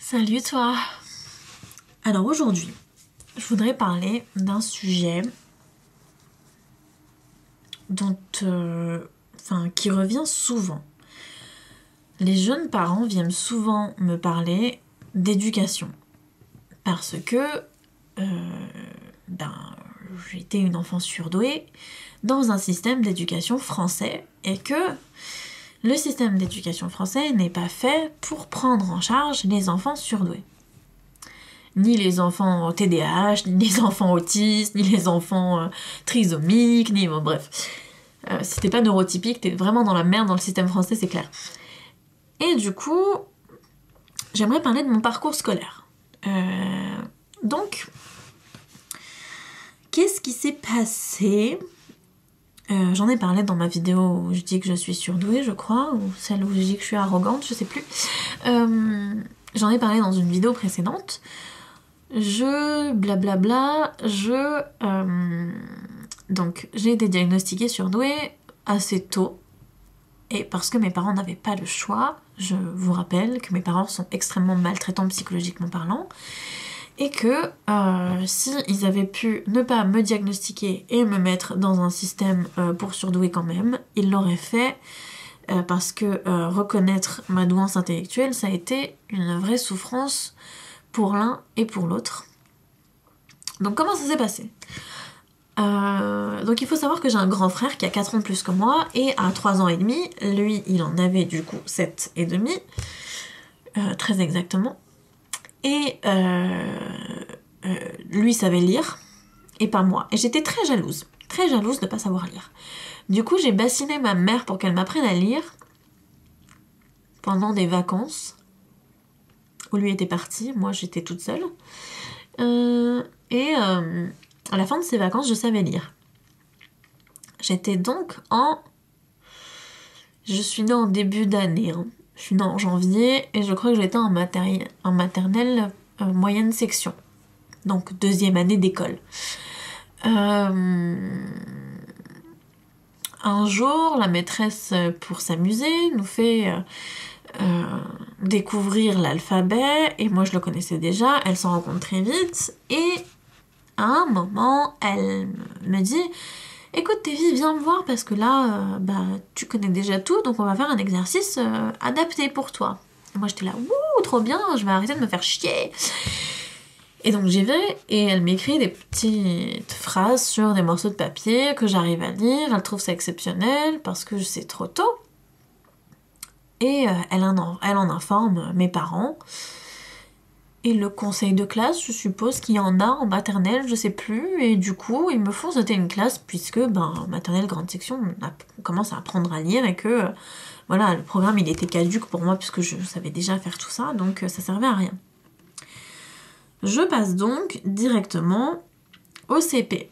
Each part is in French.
Salut toi! Alors aujourd'hui, je voudrais parler d'un sujet qui revient souvent. Les jeunes parents viennent souvent me parler d'éducation parce que j'ai été une enfant surdouée dans un système d'éducation français et que le système d'éducation français n'est pas fait pour prendre en charge les enfants surdoués. Ni les enfants TDAH, ni les enfants autistes, ni les enfants trisomiques, bref. Si t'es pas neurotypique, t'es vraiment dans la merde dans le système français, c'est clair. Et du coup, j'aimerais parler de mon parcours scolaire. Donc, qu'est-ce qui s'est passé ? J'en ai parlé dans ma vidéo où je dis que je suis surdouée, je crois, ou celle où je dis que je suis arrogante, je sais plus. J'en ai parlé dans une vidéo précédente. Donc, j'ai été diagnostiquée surdouée assez tôt. Et parce que mes parents n'avaient pas le choix, je vous rappelle que mes parents sont extrêmement maltraitants psychologiquement parlant. Et que si ils avaient pu ne pas me diagnostiquer et me mettre dans un système pour surdouer quand même, ils l'auraient fait parce que reconnaître ma douance intellectuelle, ça a été une vraie souffrance pour l'un et pour l'autre. Donc comment ça s'est passé ? Donc il faut savoir que j'ai un grand frère qui a 4 ans de plus que moi et à 3 ans et demi, lui il en avait du coup 7 et demi, très exactement. Et lui savait lire, et pas moi. Et j'étais très jalouse de pas savoir lire. Du coup, j'ai bassiné ma mère pour qu'elle m'apprenne à lire pendant des vacances où lui était parti, moi j'étais toute seule. À la fin de ces vacances, je savais lire. J'étais donc Je suis née en début d'année, hein. Je suis née en janvier et je crois que j'étais en maternelle moyenne section. Donc 2e année d'école. Un jour, la maîtresse, pour s'amuser, nous fait découvrir l'alphabet et moi je le connaissais déjà, elle s'en rend compte très vite et à un moment, elle me dit « Écoute Tévi, viens me voir parce que là, tu connais déjà tout, donc on va faire un exercice adapté pour toi. » Et moi j'étais là « Ouh, trop bien, je vais arrêter de me faire chier !» Et donc j'y vais et elle m'écrit des petites phrases sur des morceaux de papier que j'arrive à lire, elle trouve ça exceptionnel parce que c'est trop tôt. Et elle en informe mes parents. Et le conseil de classe, je suppose qu'il y en a en maternelle, je sais plus, et du coup, ils me font sauter une classe, puisque, maternelle, grande section, on commence à apprendre à lire, et que, le programme, il était caduc pour moi, puisque je savais déjà faire tout ça, donc ça servait à rien. Je passe donc directement au CP.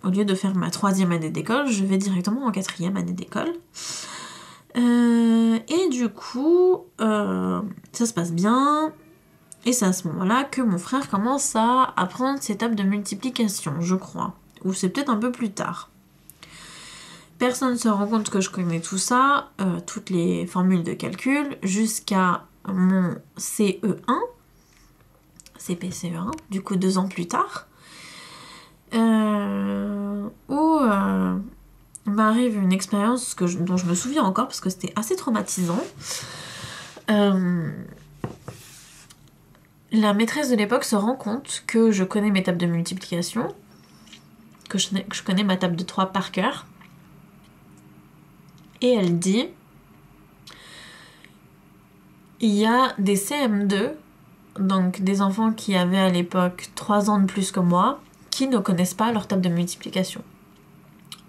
Au lieu de faire ma 3e année d'école, je vais directement en 4e année d'école. Et du coup, ça se passe bien. Et c'est à ce moment-là que mon frère commence à apprendre ses tables de multiplication, je crois. Ou c'est peut-être un peu plus tard. Personne ne se rend compte que je connais tout ça, toutes les formules de calcul, jusqu'à mon CE1, CP-CE1, du coup 2 ans plus tard, où m'arrive une expérience dont je me souviens encore parce que c'était assez traumatisant. La maîtresse de l'époque se rend compte que je connais mes tables de multiplication, que je connais ma table de 3 par cœur, et elle dit il y a des CM2, donc des enfants qui avaient à l'époque 3 ans de plus que moi, qui ne connaissent pas leur table de multiplication.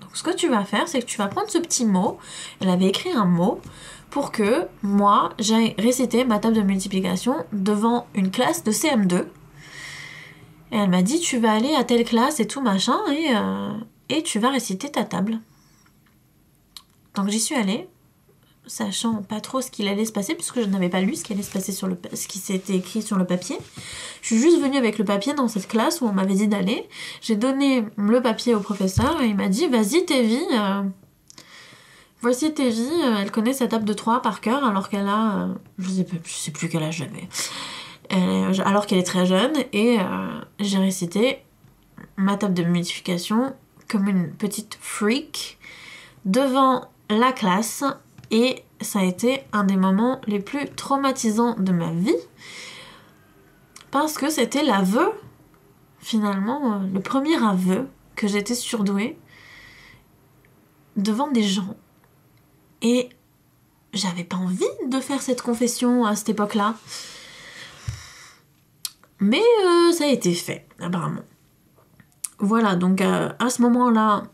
Donc ce que tu vas faire, c'est que tu vas prendre ce petit mot, elle avait écrit un mot, pour que moi, j'aille réciter ma table de multiplication devant une classe de CM2. Et elle m'a dit, tu vas aller à telle classe et tout machin, et tu vas réciter ta table. Donc j'y suis allée, sachant pas trop ce qu'il allait se passer, puisque je n'avais pas lu ce qui allait se passer ce qui s'était écrit sur le papier. Je suis juste venue avec le papier dans cette classe où on m'avait dit d'aller. J'ai donné le papier au professeur et il m'a dit « Vas-y, Tévi, voici Tevie, elle connaît sa table de 3 par cœur alors qu'elle a... je sais plus quel âge j'avais. Alors qu'elle est très jeune, et j'ai récité ma table de multiplication comme une petite freak devant la classe, et ça a été un des moments les plus traumatisants de ma vie parce que c'était l'aveu, finalement, le premier aveu que j'étais surdouée devant des gens. Et j'avais pas envie de faire cette confession à cette époque-là. Mais ça a été fait, apparemment. Voilà, donc à ce moment-là,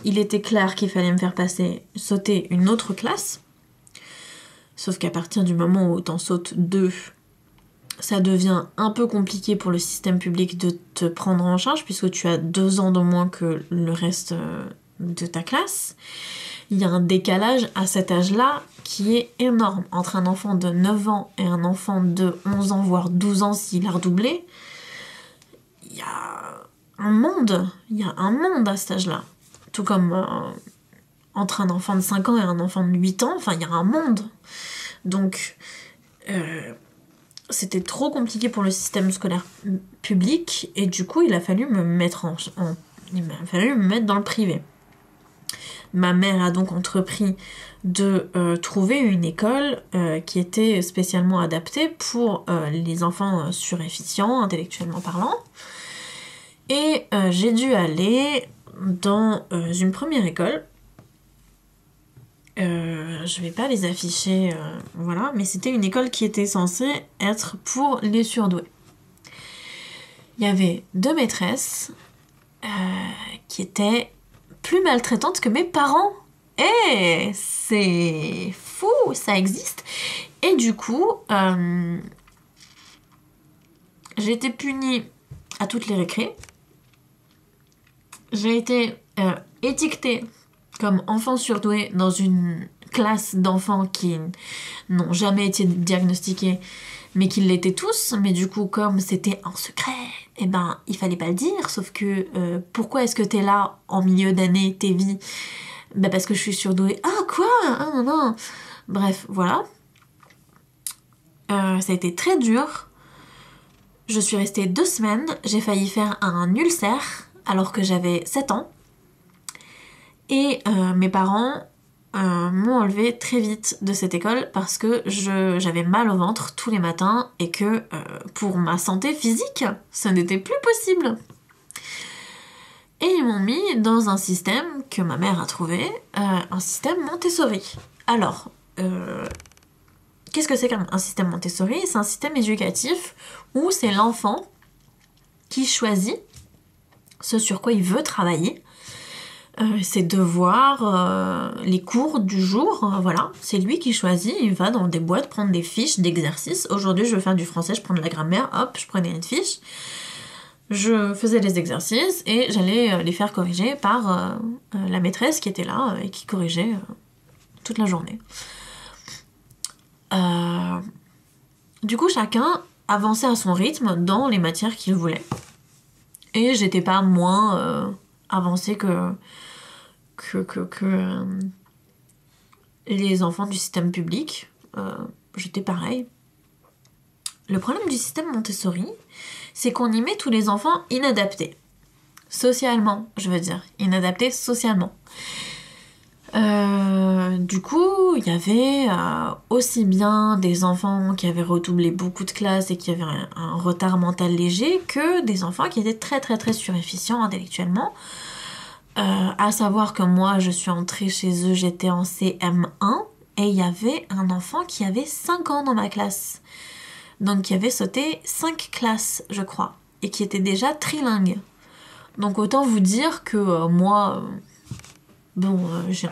il était clair qu'il fallait me faire sauter une autre classe. Sauf qu'à partir du moment où t'en sautes 2, ça devient un peu compliqué pour le système public de te prendre en charge, puisque tu as 2 ans de moins que le reste de ta classe. Il y a un décalage à cet âge-là qui est énorme entre un enfant de 9 ans et un enfant de 11 ans, voire 12 ans s'il a redoublé. Il y a un monde à cet âge-là. Tout comme entre un enfant de 5 ans et un enfant de 8 ans, enfin il y a un monde. Donc c'était trop compliqué pour le système scolaire public, et du coup il a fallu me mettre dans le privé. Ma mère a donc entrepris de trouver une école qui était spécialement adaptée pour les enfants suréfficients, intellectuellement parlant. Et j'ai dû aller dans une première école. Je vais pas les afficher, voilà, mais c'était une école qui était censée être pour les surdoués. Il y avait 2 maîtresses qui étaient plus maltraitante que mes parents. Eh, c'est fou, ça existe. Et du coup, j'ai été punie à toutes les récrés. J'ai été étiquetée comme enfant surdoué dans une classe d'enfants qui n'ont jamais été diagnostiqués, mais qui l'étaient tous. Mais du coup, comme c'était en secret, eh ben, il fallait pas le dire. Sauf que, pourquoi est-ce que t'es là en milieu d'année, Tevie? Ben parce que je suis surdouée. Ah, quoi? Ah, non, non. Bref, voilà. Ça a été très dur. Je suis restée 2 semaines. J'ai failli faire un ulcère alors que j'avais 7 ans. Et mes parents m'ont enlevée très vite de cette école parce que j'avais mal au ventre tous les matins, et que pour ma santé physique, ça n'était plus possible. Et ils m'ont mis dans un système que ma mère a trouvé, un système Montessori. Alors, qu'est-ce que c'est qu'un système Montessori? C'est un système éducatif où c'est l'enfant qui choisit ce sur quoi il veut travailler, ses devoirs, les cours du jour, voilà. C'est lui qui choisit, il va dans des boîtes prendre des fiches d'exercices. Aujourd'hui, je veux faire du français, je prends de la grammaire, hop, je prenais une fiche. Je faisais les exercices et j'allais les faire corriger par la maîtresse qui était là et qui corrigeait toute la journée. Du coup, chacun avançait à son rythme dans les matières qu'il voulait. Et j'étais pas moins avancée que les enfants du système public. J'étais pareil. Le problème du système Montessori, c'est qu'on y met tous les enfants inadaptés. Socialement, je veux dire. Inadaptés socialement. Du coup, il y avait aussi bien des enfants qui avaient redoublé beaucoup de classes et qui avaient un retard mental léger, que des enfants qui étaient très très très surefficients intellectuellement. À savoir que moi, je suis entrée chez eux, j'étais en CM1, et il y avait un enfant qui avait 5 ans dans ma classe. Donc qui avait sauté 5 classes, je crois, et qui était déjà trilingue. Donc autant vous dire que moi, je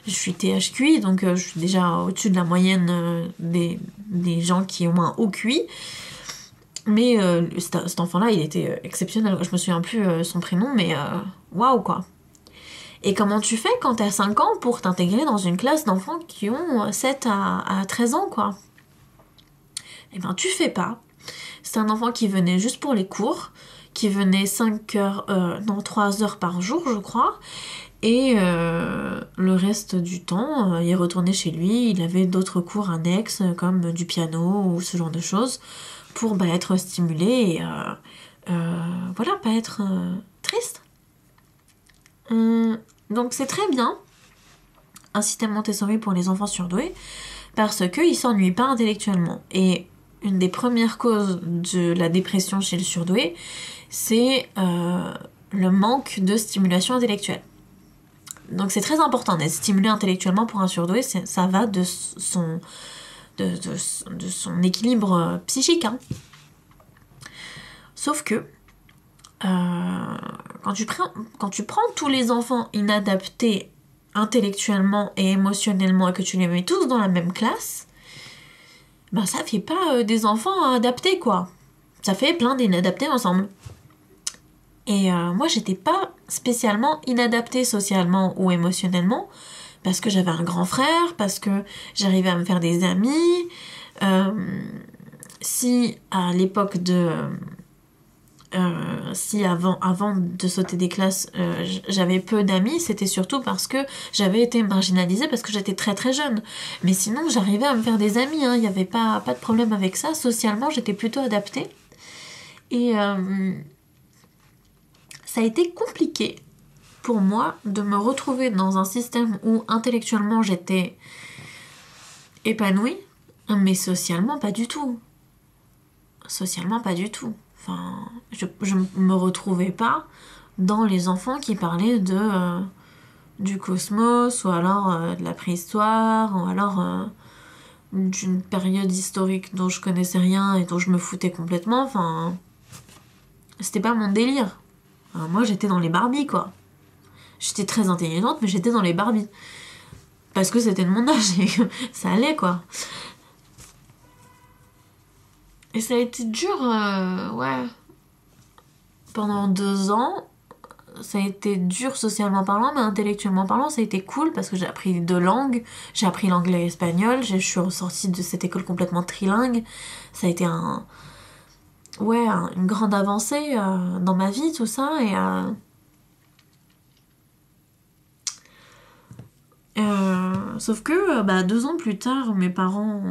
suis THQI, donc je suis déjà au-dessus de la moyenne des gens qui ont un haut QI. Mais cet enfant-là, il était exceptionnel. Je me souviens plus son prénom, mais waouh, quoi. Et comment tu fais quand t'as 5 ans pour t'intégrer dans une classe d'enfants qui ont 7 à 13 ans, quoi? Eh ben, tu fais pas. C'est un enfant qui venait juste pour les cours, qui venait 3 heures par jour, je crois. Et le reste du temps, il retournait chez lui, il avait d'autres cours annexes comme du piano ou ce genre de choses pour être stimulé et voilà, pas être triste. Donc c'est très bien un système Montessori pour les enfants surdoués parce qu'ils s'ennuient pas intellectuellement. Et une des premières causes de la dépression chez le surdoué, c'est le manque de stimulation intellectuelle. Donc c'est très important d'être stimulé intellectuellement pour un surdoué, ça va de son équilibre psychique. Hein. Sauf que quand tu prends tous les enfants inadaptés intellectuellement et émotionnellement et que tu les mets tous dans la même classe, ça fait pas des enfants adaptés quoi. Ça fait plein d'inadaptés ensemble. Et moi, j'étais pas spécialement inadaptée socialement ou émotionnellement, parce que j'avais un grand frère, parce que j'arrivais à me faire des amis. Si à l'époque si avant de sauter des classes, j'avais peu d'amis, c'était surtout parce que j'avais été marginalisée, parce que j'étais très très jeune. Mais sinon, j'arrivais à me faire des amis, hein. Il n'y avait pas de problème avec ça. Socialement, j'étais plutôt adaptée. Et ça a été compliqué pour moi de me retrouver dans un système où intellectuellement j'étais épanouie, mais socialement pas du tout. Socialement pas du tout. Enfin, je me retrouvais pas dans les enfants qui parlaient du cosmos, ou alors de la préhistoire, ou alors d'une période historique dont je connaissais rien et dont je me foutais complètement. Enfin, c'était pas mon délire. Enfin, moi, j'étais dans les Barbies, quoi. J'étais très intelligente, mais j'étais dans les Barbies. Parce que c'était de mon âge et ça allait, quoi. Et ça a été dur, ouais. Pendant 2 ans, ça a été dur socialement parlant, mais intellectuellement parlant, ça a été cool parce que j'ai appris 2 langues. J'ai appris l'anglais et l'espagnol. Je suis ressortie de cette école complètement trilingue. Ça a été une grande avancée dans ma vie, tout ça. Et sauf que 2 ans plus tard, mes parents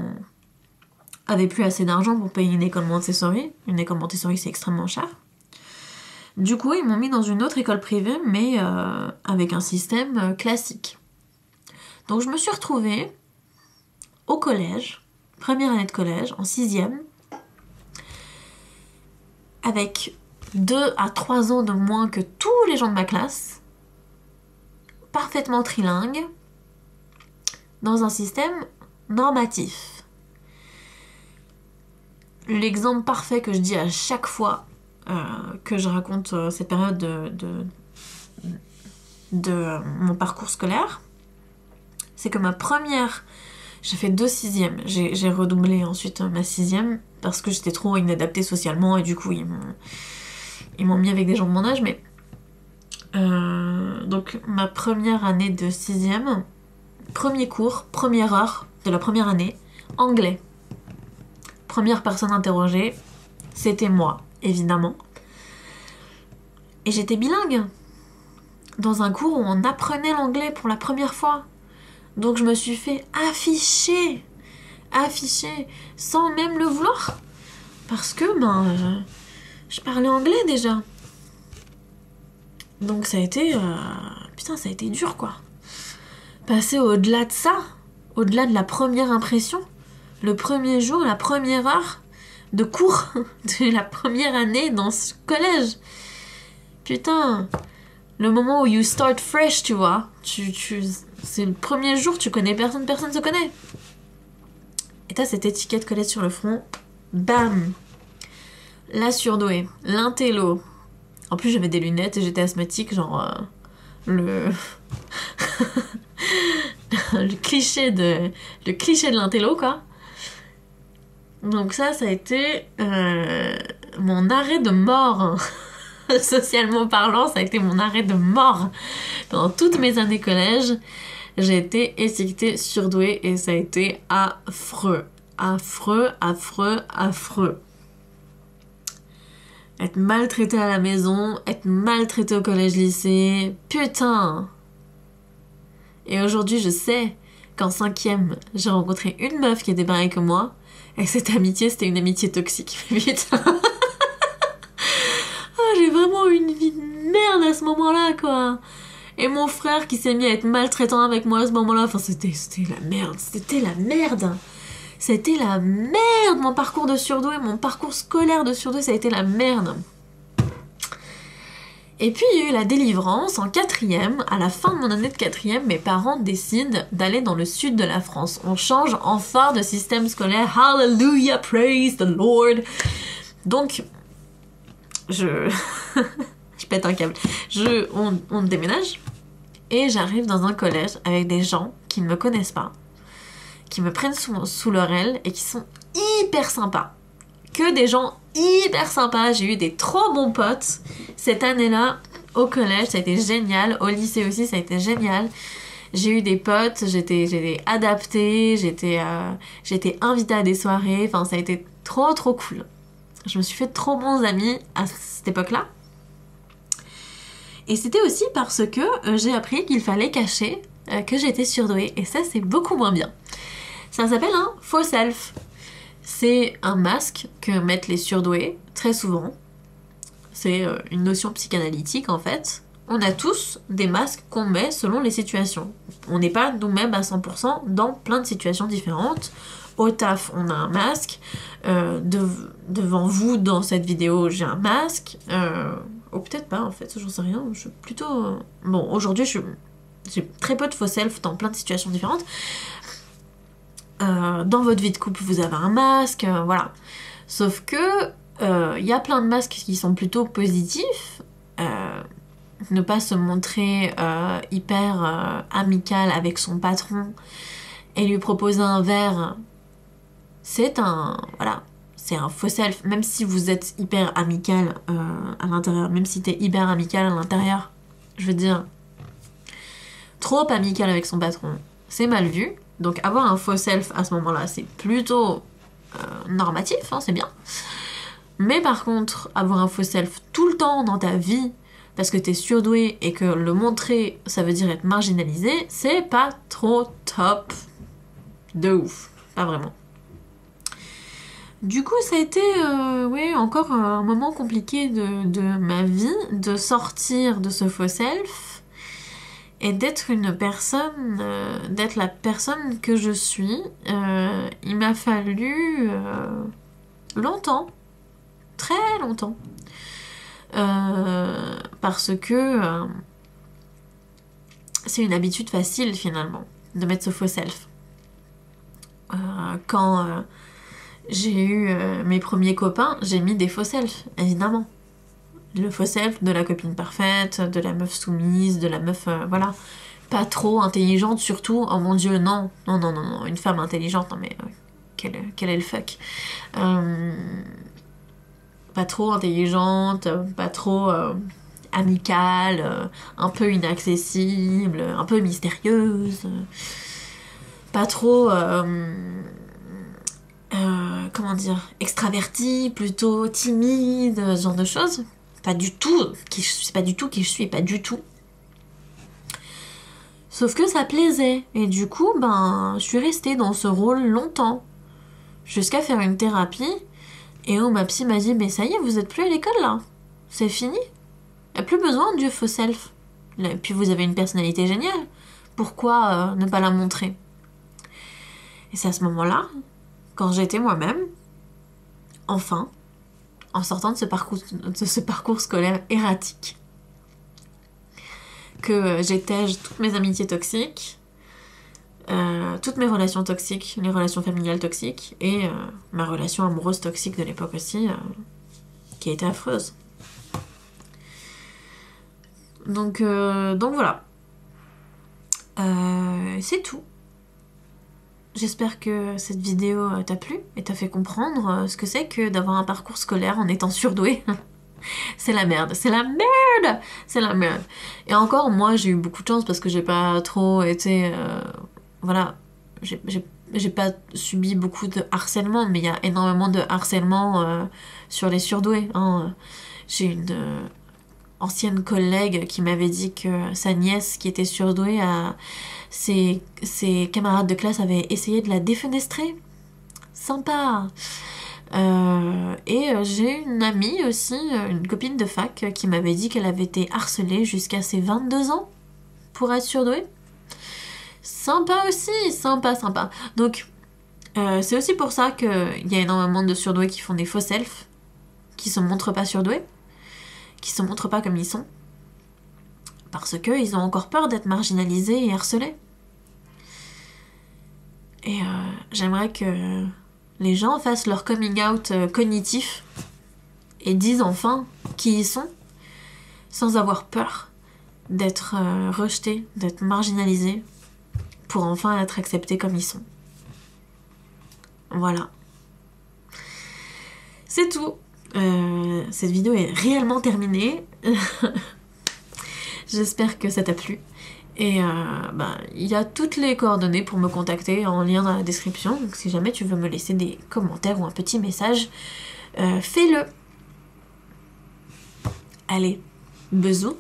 avaient plus assez d'argent pour payer une école Montessori. Une école Montessori, c'est extrêmement cher. Du coup, ils m'ont mis dans une autre école privée, mais avec un système classique. Donc je me suis retrouvée au collège, première année de collège, en 6e, avec 2 à 3 ans de moins que tous les gens de ma classe, parfaitement trilingue, dans un système normatif. L'exemple parfait que je dis à chaque fois que je raconte cette période de mon parcours scolaire, c'est que j'ai fait 2 6e, j'ai redoublé ensuite ma 6e parce que j'étais trop inadaptée socialement et du coup ils m'ont mis avec des gens de mon âge, mais donc ma première année de 6e, premier cours, première heure de la première année, anglais. Première personne interrogée, c'était moi, évidemment. Et j'étais bilingue, dans un cours où on apprenait l'anglais pour la première fois. Donc je me suis fait afficher, sans même le vouloir. Parce que, je parlais anglais déjà. Donc ça a été... ça a été dur, quoi. Passer au-delà de ça, au-delà de la première impression, le premier jour, la première heure de cours de la première année dans ce collège. Putain, le moment où you start fresh, tu vois. C'est le premier jour, tu connais personne se connaît. Et t'as cette étiquette collée sur le front. Bam! La surdouée, l'intello. En plus, j'avais des lunettes et j'étais asthmatique, genre... le cliché de l'intello, quoi. Donc ça a été mon arrêt de mort. Socialement parlant, ça a été mon arrêt de mort. Pendant toutes mes années collège, j'ai été étiquetée surdouée et ça a été affreux. Affreux. Être maltraitée à la maison, être maltraitée au collège-lycée. Putain, Et aujourd'hui, je sais qu'en 5e, j'ai rencontré une meuf qui était pareille que moi, et cette amitié, c'était une amitié toxique. Putain. Ah, j'ai vraiment eu une vie de merde à ce moment-là, quoi. Et mon frère qui s'est mis à être maltraitant avec moi à ce moment-là, enfin, c'était la merde, c'était la merde. C'était la merde, mon parcours de surdoué, mon parcours scolaire de surdoué, ça a été la merde. Et puis il y a eu la délivrance en 4e. À la fin de mon année de 4e, mes parents décident d'aller dans le sud de la France. On change enfin de système scolaire. Hallelujah, praise the Lord. Donc, je pète un câble. On déménage et j'arrive dans un collège avec des gens qui ne me connaissent pas, qui me prennent sous leur aile et qui sont hyper sympas. Que des gens hyper sympas. J'ai eu des trop bons potes cette année-là au collège, ça a été génial. Au lycée aussi, ça a été génial. J'ai eu des potes, j'étais adaptée, j'étais invitée à des soirées. Enfin, ça a été trop cool. Je me suis fait de trop bons amis à cette époque-là. Et c'était aussi parce que j'ai appris qu'il fallait cacher que j'étais surdouée. Et ça, c'est beaucoup moins bien. Ça s'appelle un faux self. C'est un masque que mettent les surdoués, très souvent. C'est une notion psychanalytique, en fait. On a tous des masques qu'on met selon les situations. On n'est pas nous-mêmes à 100% dans plein de situations différentes. Au taf, on a un masque. Devant vous, dans cette vidéo, j'ai un masque. Ou peut-être pas, en fait, j'en sais rien. Je suis plutôt... Bon, aujourd'hui, j'ai très peu de faux self dans plein de situations différentes. Dans votre vie de couple, vous avez un masque, voilà. Sauf que y a plein de masques qui sont plutôt positifs. Ne pas se montrer hyper amical avec son patron et lui proposer un verre, c'est un faux self. Même si vous êtes hyper amical à l'intérieur, même si t'es hyper amical à l'intérieur, je veux dire, trop amical avec son patron, c'est mal vu. Donc avoir un faux self à ce moment-là, c'est plutôt normatif, hein, c'est bien. Mais par contre, avoir un faux self tout le temps dans ta vie, parce que t'es surdoué et que le montrer, ça veut dire être marginalisé, c'est pas trop top. De ouf. Pas vraiment. Du coup, ça a été encore un moment compliqué de ma vie, de sortir de ce faux self et d'être une personne, d'être la personne que je suis. Il m'a fallu longtemps, très longtemps, parce que c'est une habitude facile finalement de mettre ce faux self. Quand j'ai eu mes premiers copains, j'ai mis des faux selfs, évidemment. Le faux self de la copine parfaite, de la meuf soumise, de la meuf, voilà, pas trop intelligente surtout. Oh mon dieu, non, une femme intelligente, non mais quel est le fuck. Pas trop intelligente, pas trop amicale, un peu inaccessible, un peu mystérieuse, pas trop... comment dire, extravertie, plutôt timide, ce genre de choses. Pas du tout qui je suis, pas du tout. Sauf que ça plaisait. Et du coup, je suis restée dans ce rôle longtemps. Jusqu'à faire une thérapie. Et où ma psy m'a dit, mais ça y est, vous êtes plus à l'école là. C'est fini. Y a plus besoin du faux self. Et puis vous avez une personnalité géniale. Pourquoi ne pas la montrer? Et c'est à ce moment-là, quand j'étais moi-même, enfin, en sortant de ce parcours scolaire erratique, que j'étège toutes mes amitiés toxiques, toutes mes relations toxiques, les relations familiales toxiques, et ma relation amoureuse toxique de l'époque aussi, qui a été affreuse. Donc voilà. C'est tout. J'espère que cette vidéo t'a plu et t'a fait comprendre ce que c'est que d'avoir un parcours scolaire en étant surdoué. C'est la merde, c'est la merde, c'est la merde. Et encore, moi, j'ai eu beaucoup de chance parce que j'ai pas trop été... voilà, j'ai pas subi beaucoup de harcèlement, mais il y a énormément de harcèlement sur les surdoués. Hein. J'ai ancienne collègue qui m'avait dit que sa nièce qui était surdouée, ses camarades de classe avaient essayé de la défenestrer. Sympa. Et j'ai une amie aussi, une copine de fac, qui m'avait dit qu'elle avait été harcelée jusqu'à ses 22 ans pour être surdouée. Sympa aussi, sympa, sympa. Donc, c'est aussi pour ça qu'il y a énormément de surdoués qui font des faux selfs, qui se montrent pas surdoués, qui se montrent pas comme ils sont, parce qu'ils ont encore peur d'être marginalisés et harcelés. Et j'aimerais que les gens fassent leur coming out cognitif et disent enfin qui ils sont, sans avoir peur d'être rejetés, d'être marginalisés, pour enfin être acceptés comme ils sont. Voilà. C'est tout. Cette vidéo est réellement terminée. J'espère que ça t'a plu. Et il y a toutes les coordonnées pour me contacter en lien dans la description. Donc si jamais tu veux me laisser des commentaires ou un petit message, fais-le. Allez, bisous.